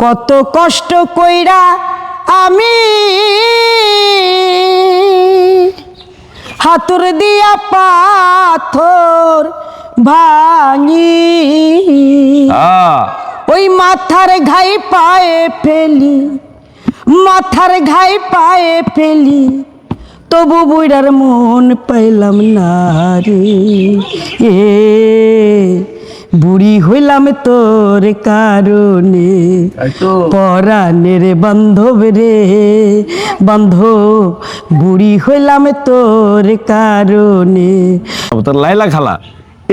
কত কষ্ট কইরা আমি হাতুর দিয়া পাথর ভাঙি ওই মাথার ঘাই পায়ে ফেলি, মাথার ঘাই পায়ে ফেলি, তবু বুইড়ার মন পাইলাম না রে। বুড়ি হইলাম তোর কারণে, পরাণের বান্ধব রে বান্ধব, বুড়ি হইলাম তোর কারণে। লাইলা খালা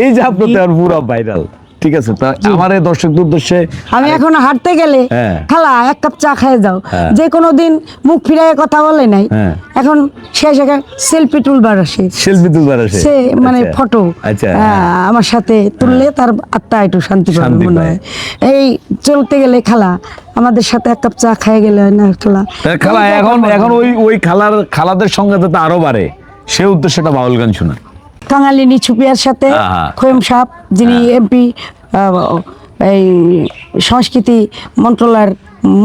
এই যে আপনি তো পুরো ভাইরাল, ঠিক আছে? তা আমার এই দর্শকদের উদ্দেশ্যে আমি এখন হাঁটতে গেলে খালা এক কাপ চা খেয়ে যাও, যে কোনো দিন মুখ ফিরাই কথা বলে নাই, এখন শেষ সেলফি তুলবার আসে, সেলফি তুলবার আসে, সে মানে ফটো আমার সাথে তুললে তার আত্মা একটু শান্তি পাবে মনে হয়। এই চলতে গেলে খালা আমাদের সাথে এক কাপ চা খেয়ে গেলে না খালা। খালা এখন এখন ওই খালাদের সঙ্গে তো আরো বাড়ে, সে উদ্দেশ্যটা বাউল গান শোনা। কাঙালিনী ছুপিয়ার সাথে খোয়েম সাহেব, যিনি এমপি এই সংস্কৃতি মন্ত্রণালয়ের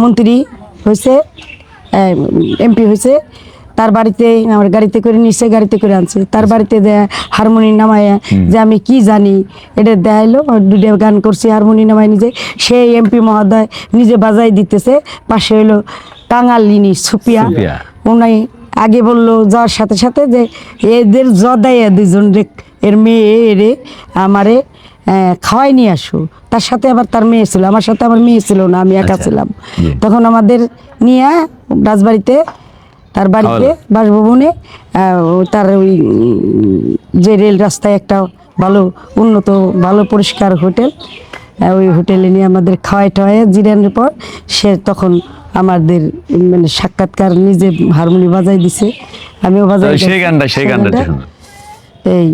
মন্ত্রী হয়েছে, এমপি হয়েছে, তার বাড়িতে আমার গাড়িতে করে নিচ্ছে, গাড়িতে করে আনছে, তার বাড়িতে দেয় হারমোনি নামায়, যে আমি কি জানি এটা দেখাইলো, দুটো গান করছি হারমোনি নামায় নিজে, সেই এমপি মহোদয় নিজে বাজাই দিতেছে, পাশে হইলো কাঙালিনী ছুপিয়া। উনি আগে বললো যাওয়ার সাথে সাথে যে এদের জদাইয়া দুজন রে, এর মেয়ে রে আমারে খাওয়াই নিয়ে আসো, তার সাথে আবার তার মেয়ে ছিল, আমার সাথে আমার মেয়ে ছিল না, আমি একা ছিলাম। তখন আমাদের নিয়ে রাজবাড়িতে, তার বাড়িতে বাসভবনে, তার ওই যে রেল রাস্তায় একটা ভালো উন্নত ভালো পরিষ্কার হোটেল, ওই হোটেলে নিয়ে আমাদের খাওয়াই টাওয়াই জিরানোর পর সে তখন আমাদের মানে সাক্ষাৎকার নিজে হারমোনি বাজাই দিছে, আমিও বাজাই। এই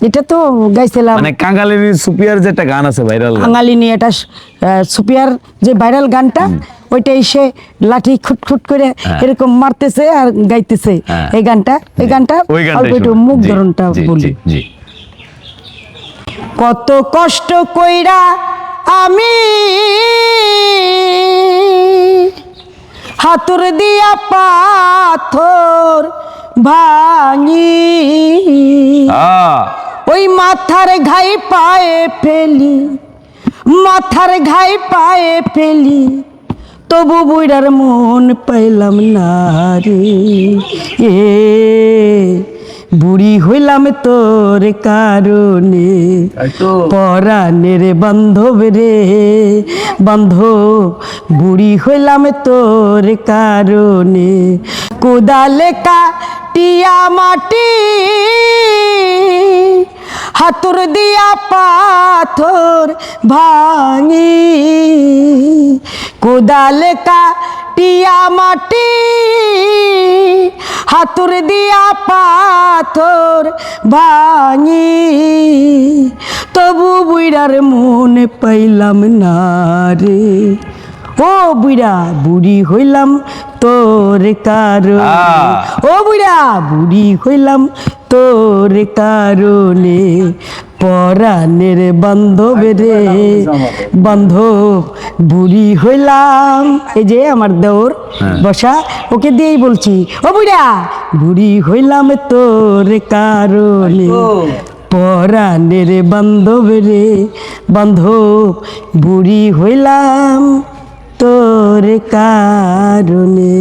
এটা তো গাইছিলাম মানে কাঙালিনী সুপিয়ার যে একটা গান আছে ভাইরাল, কাঙালিনী এটা সুপিয়ার যে ভাইরাল গানটা, ওইটাই সে লাঠি খুটখুট করে এরকম মারতেছে আর গাইতেছে এই গানটা। এই গানটা অল্প একটু মুখ ধরনটা বলি। কত কষ্ট কইরা আমি হাতুর দিয়া পাথর ভাঙি ওই মাথার ঘাই পায়ে ফেলি, মাথার ঘাই পায়ে ফেলি, তবু বুইড়ার মন পাইলাম না রে। বুড়ি হইলাম তোর কারণে, পরাণের বান্ধব রে বান্ধব, বুড়ি হইলাম তোর কারণে। কোদালে কাটিয়া মাটি হাতুর দিয়া পাথর ভাঙি, কোদালে কাটিয়া মাটি হাতুর দিয়া পাথর ভাঙি, তবু বুইড়ার মন পাইলাম না রে। ও বুইড়া বুড়ি হইলাম তোর কারণে, ও বুইড়া বুড়ি হইলাম তোর কারণে, পরাণের বান্ধব রে বান্ধব, বুড়ি হইলাম। এই যে আমার দেওর বসা, ওকে দিয়েই বলছি, ও বুড়া বুড়ি হইলাম তোর কারণে, পরাণের বান্ধব রে বান্ধব, বুড়ি হইলাম তোর কারণে।